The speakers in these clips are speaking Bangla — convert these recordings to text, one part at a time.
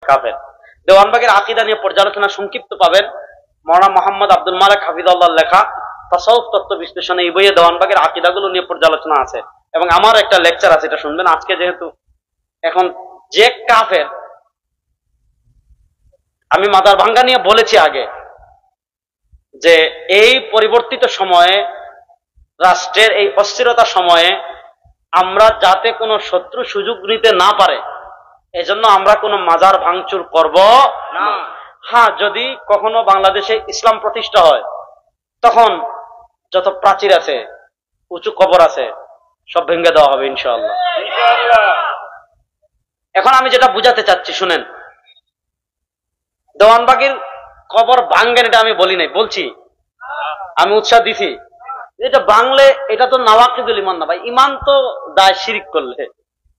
কাফের। দেওয়ানবাগের আকীদা নিয়ে পর্যালোচনা সংক্ষিপ্ত পাবেন মাওলানা মোহাম্মদ আব্দুল মালিক হাফিজাহুল্লাহর লেখা তাসাউফ তত্ত্ব বিশ্লেষণে। এই বইয়ে দেওয়ানবাগের আকীদাগুলো নিয়ে পর্যালোচনা আছে এবং আমার একটা লেকচার আছে, এটা শুনবেন। আজকে যেহেতু এখন যে কাফের, আমি মাজার ভাঙ্গা নিয়ে বলেছি আগে যে এই পরিবর্তিত সময়ে, রাষ্ট্রের এই অস্থিরতা সময়ে আমরা যাতে কোনো শত্রু সুযোগ নিতে না পারে এজন্য আমরা কোনো মাজার ভাঙচুর করব না। হ্যাঁ, যদি কখনো বাংলাদেশে ইসলাম প্রতিষ্ঠা হয় তখন যত প্রাচীর আছে, উঁচু কবর আছে, সব ভেঙে দেওয়া হবে ইনশাআল্লাহ। এখন আমি যেটা বুঝাতে চাচ্ছি শুনেন, দেওয়ানবাগির কবর ভাঙ্গেন এটা আমি বলি নাই, বলছি আমি উৎসাহ দিছি এটা বাংলে, এটা তো নাওয়াকিদুল ইমান না ভাই। ইমান তো দায় শিরিক করলে,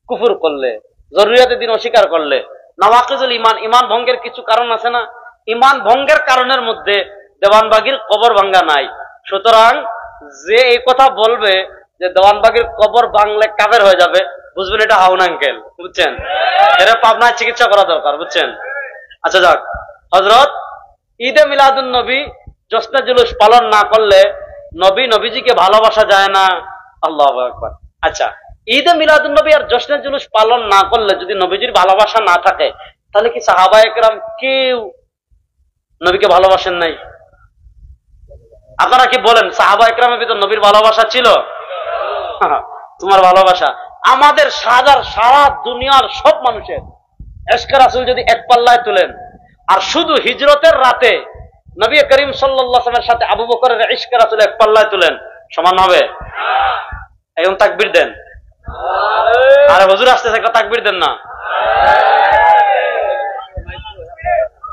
কুফর করলে, জরুরিয়াতের দিন অস্বীকার করলে। নাওয়াকিদুল ইমান, ইমান ভঙ্গের কিছু কারণ আছে না? ইমান ভঙ্গের কারণের মধ্যে দেওয়ানবাগির কবর ভাঙ্গা নাই। সুতরাং যে এই কথা বলবে যে দেওয়ানবাগির কবর ভাঙলে কাফের হয়ে যাবে, বুঝবেন এটা হাউন আঙ্কেল, বুঝছেন? এরা পাবনায় চিকিৎসা করা দরকার, বুঝছেন? আচ্ছা যাক, হযরত ঈদে মিলাদুন নবী জশ্নে জুলুস পালন না করলে নবীজিকে ভালোবাসা যায় না। আল্লাহু আকবার। আচ্ছা, ঈদে মিলাদুন নবী আর জশ্নে জুলুস পালন না করলে যদি নবীজির ভালোবাসা না থাকে, তাহলে কি সাহাবায়ে কেরাম কেউ নবীকে ভালোবাসেন নাই? আপনারা কি বলেন সাহাবায়ে কেরামের ভিতর নবীর ভালোবাসা ছিল? তোমার ভালোবাসা আমাদের সারা দুনিয়ার সব মানুষের ইশকে রাসূল যদি এক পাল্লায় তুলেন, আর শুধু হিজরতের রাতে নবী করিম সাল্লাল্লাহু আলাইহি ওয়াসাল্লামের সাথে আবু বকরের ইশকে রাসূল এক পাল্লায় তুলেন, সমান হবে? এখন তাকবীর দেন। আরে হুজুর আসতেছে, একটা তাকবীর দেন না।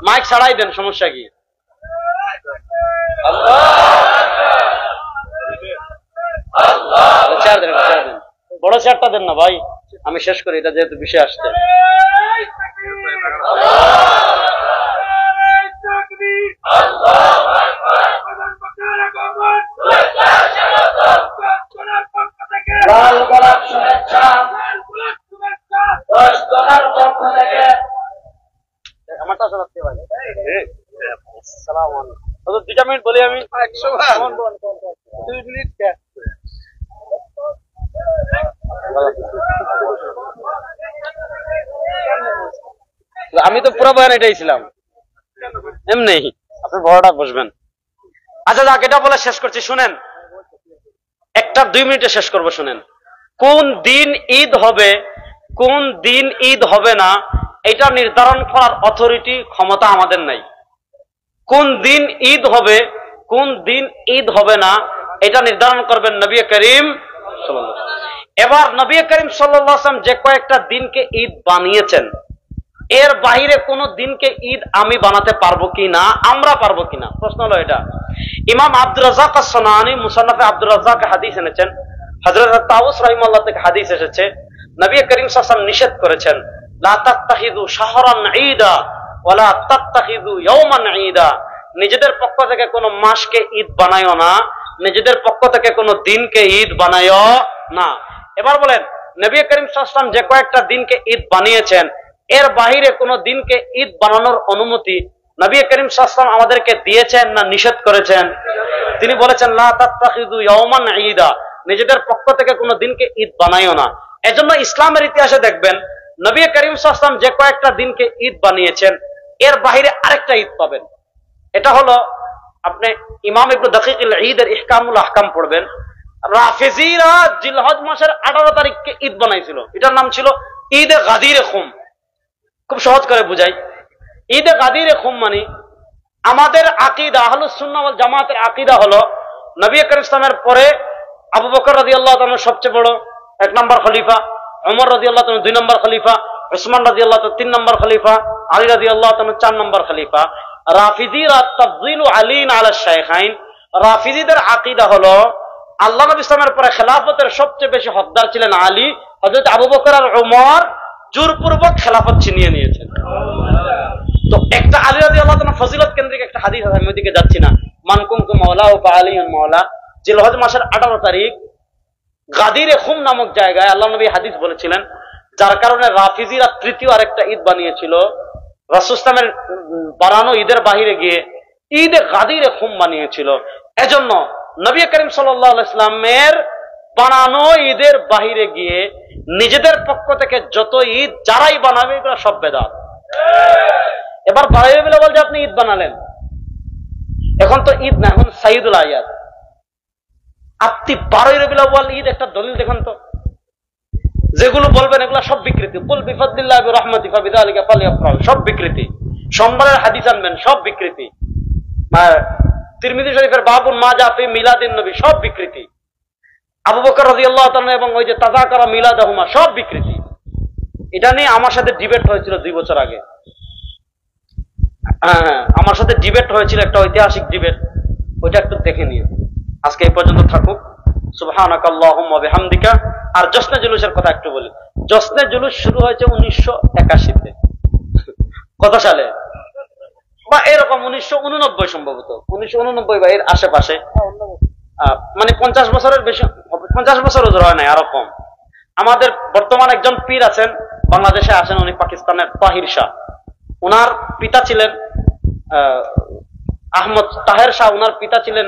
মাইক ছাড়াই দেন, সমস্যা কি? চেয়ার দেন, চেয়ার দেন, বড় চেয়ারটা দেন না ভাই, আমি শেষ করি এটা যেহেতু বিষয় আসছে। দুটা মিনিট বলি আমি, 2 মিনিট। আমি তো পুরো বয়ান এটাই ছিলাম, এমনি আপনি বড়টা বসবেন। আচ্ছা যাক, এটা বলে শেষ করছি, শুনেন একটা 2 মিনিটে শেষ করবো। শুনেন, কোন দিন ঈদ হবে, কোন দিন ঈদ হবে না, এটা নির্ধারণ করার অথরিটি, ক্ষমতা আমাদের নাই। কোন দিন ঈদ হবে, কোন দিন ঈদ হবে না, এটা নির্ধারণ করবেন নবী করিম সাল্লাল্লাহু আলাইহি ওয়াসাল্লাম। এবার নবী করিম সাল্লাল্লাহু আলাইহি ওয়াসাল্লাম যে কয়েকটা দিনকে ঈদ বানিয়েছেন, এর বাইরে কোন দিনকে ঈদ আমি বানাতে পারবো কিনা, আমরা পারবো কিনা, প্রশ্ন হলো এটা। ইমাম আব্দুর রাজ্জাক আস-সানাআনী মুসান্নাফে আব্দুর রাজ্জাক হাদিস এনেছেন, হযরত তাউস রাহিমাহুল্লাহ থেকে হাদিস এসেছে, নবী করিম সাল্লাল্লাহু আলাইহি ওয়াসাল্লাম নিষেধ করেছেন, লা তাত্তাখিযু শাহরান ঈদা ওয়ালা তাত্তাখিযু ইয়াওমান ঈদা। নিজেদের পক্ষ থেকে কোনো মাসকে ঈদ বানায়ও না, নিজেদের পক্ষ থেকে কোনো দিনকে ঈদ বানায়ও না। এবার বলেন, নবী করিম সাল্লাল্লাহু আলাইহি ওয়াসাল্লাম যে কয়েকটা দিনকে ঈদ বানিয়েছেন, এর বাহিরে কোনো দিনকে ঈদ বানানোর অনুমতি নবী করিম সাল্লাল্লাহু আলাইহি ওয়াসাল্লাম আমাদেরকে দিয়েছেন না নিষেধ করেছেন? তিনি বলেছেন লা তাত্তাখিযু ইয়াওমান ঈদা, নিজেদের পক্ষ থেকে কোনো দিনকে ঈদ বানায়ও না। এজন্য ইসলামের ইতিহাসে দেখবেন নবী করিম সাল্লাল্লাহু আলাইহি ওয়াসাল্লাম যে কয়েকটা দিনকে ঈদ বানিয়েছেন, এর বাহিরে আরেকটা ঈদ পাবেন। এটা হলো, আপনি ইমাম ইবনে দাকিক আল ঈদের ইহকামুল আহকাম পড়বেন, রাফিজিরা জিলহজ মাসের 18 তারিখকে ঈদ বানাইছিল, এটার নাম ছিল ঈদে গাদিরে খুম। খুব সহজ করে বুঝাই, ঈদে গাদিরে খুম মানে আমাদের আকীদা, আহলুস সুন্নাহ ওয়াল জামাতের আকীদা হলো নবী করিম ইসলামের পরে আবু বকর রাদিয়াল্লাহু তাআলা সবচেয়ে বড় 1 নম্বর খলিফা, ওমর রাদিয়াল্লাহু তাআলা 2 নম্বর খলিফা, উসমান রাদিয়াল্লাহু তাআলা 3 নম্বর খলিফা, আলী রাদিয়াল্লাহু তাআলা 4 নম্বর খলিফা। রাফিজিরা তাফযীলু আলীন আলা শাইখাইন, রাফিজিদের আকীদা হলো আল্লাহ নবী ইসলামের পরে খেলাফতের সবচেয়ে বেশি হকদার ছিলেন আলী, হযরত আবু বকর আর ওমর জোরপূর্বক খেলাফত ছিনিয়ে নিয়েছেন। তো একটা আলী রাদিয়াল্লাহু তাআলা ফজিলত কেন্দ্রিক একটা হাদিস আছে, আমি ওদিকে যাচ্ছি না। মান কুনতু মাওলাহু ফাআলিয়ুন মাওলা, জিলহজ মাসের 18 তারিখ গাদিরে খুম নামক জায়গায় আল্লাহ নবী হাদিস বলেছিলেন, যার কারণে রাফিজিরা তৃতীয় আরেকটা ঈদ বানিয়েছিল, রাসূল ইসলামের বানানো ঈদের বাহিরে গিয়ে ঈদে গাদিরে খুম বানিয়েছিল। এজন্য নবী করিম সাল্লাল্লাহু আলাইহি ওয়াসাল্লামের বানানো ঈদের বাহিরে গিয়ে নিজেদের পক্ষ থেকে যত ঈদ যারাই বানাবে এগুলো সব বেদাত। এবার 12 রবিউল আউয়াল যে আপনি ঈদ বানালেন, এখন তো ঈদ না, এখন সাইদুল আয়াদ। আপনি 12 রবিউল আউয়াল ঈদ একটা দলিল দেখুন তো, যেগুলো বলবেন এগুলো সব বিকৃতি। কুল বিফাদলিল্লাহি ওয়া রাহমাতিহি ফাবিযালিকা ফালইফরাহু, সব বিকৃতি। সোমবারের হাদিস আনবেন, সব বিকৃতি। তিরমিজি শরীফের বাবুন মা জা ফি মিলাদিন নবী, সব বিকৃতি। আবু বকর রাদিয়াল্লাহু তাআলা এবং ওই যে তাযাকারা মিলাদাহুমা, সব বিকৃতি। এটা নিয়ে আমার সাথে ডিবেট হয়েছিল 2 বছর আগে। আমার সাথে ডিবেট হয়েছিল, একটা ঐতিহাসিক ডিবেট, ওইটা একটু দেখে নিয়ে। আজকে এই পর্যন্ত থাকুক। সুবহানাকাল্লাহুম্মা ওয়া বিহামদিকা। আর জশ্নে জুলুসের কথা একটু বলি। জশ্নে জুলুস শুরু হয়েছে 1981-তে। কত সালে? বা এরকম 1989 সম্ভবত, 1989 বা এর আশেপাশে। মানে 50 বছরের বেশি, 50 বছরও ধরে হয় নাই, আরো কম। আমাদের বর্তমান একজন পীর আছেন, বাংলাদেশে আসেন, উনি পাকিস্তানের তাহির শাহ। উনার পিতা ছিলেন আহমদ তাহের শাহ, উনার পিতা ছিলেন,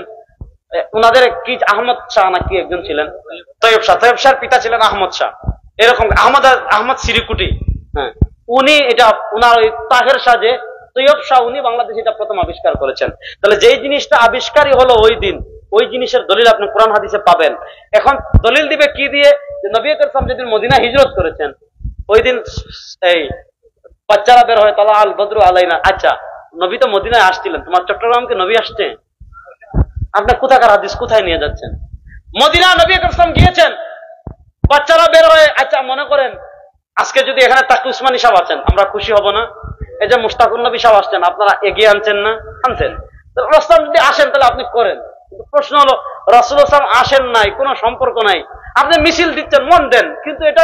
উনাদের কি আহমদ শাহ নাকি একজন ছিলেন, তৈয়ব শাহ। তৈয়ব শাহর পিতা ছিলেন আহমদ শাহ, এরকম আহমদ সিরিকুটি। হ্যাঁ, উনি এটা উনার ওই তাহের শাহ যে তৈয়ব শাহ, উনি বাংলাদেশে এটা প্রথম আবিষ্কার করেছেন। তাহলে যেই জিনিসটা আবিষ্কারই হলো ওই দিন, ওই জিনিসের দলিল আপনি কোরআন হাদিসে পাবেন। এখন দলিল দিবে কি দিয়ে? যে নবী আকরাম যেদিন মদিনা হিজরত করেছেন, ওই দিন এই বাচ্চারা বের হয়, তালা আল বদরু আলাইনা। আচ্ছা, নবী তো মদিনায় আসছিলেন, তোমার চট্টগ্রামকে নবী আসছে? আপনি কোথাকার হাদিস কোথায় নিয়ে যাচ্ছেন? মদিনা নবী আকরাম গিয়েছেন, বাচ্চারা বের হয়ে। আচ্ছা, মনে করেন আজকে যদি এখানে তাকি উসমানী সাহেব আছেন, আমরা খুশি হব না? এই যে মুশতাকুর নবী সাহেব আসছেন, আপনারা এগিয়ে আনছেন না? আনছেন। রাসূল যদি আসেন তাহলে আপনি করেন। কিন্তু প্রশ্ন হলো, রাসূল সাল্লাল্লাহু আলাইহি ওয়াসাল্লাম আসেন নাই, কোনো সম্পর্ক নাই, আপনি মিছিল দিচ্ছেন, মন দেন, কিন্তু এটা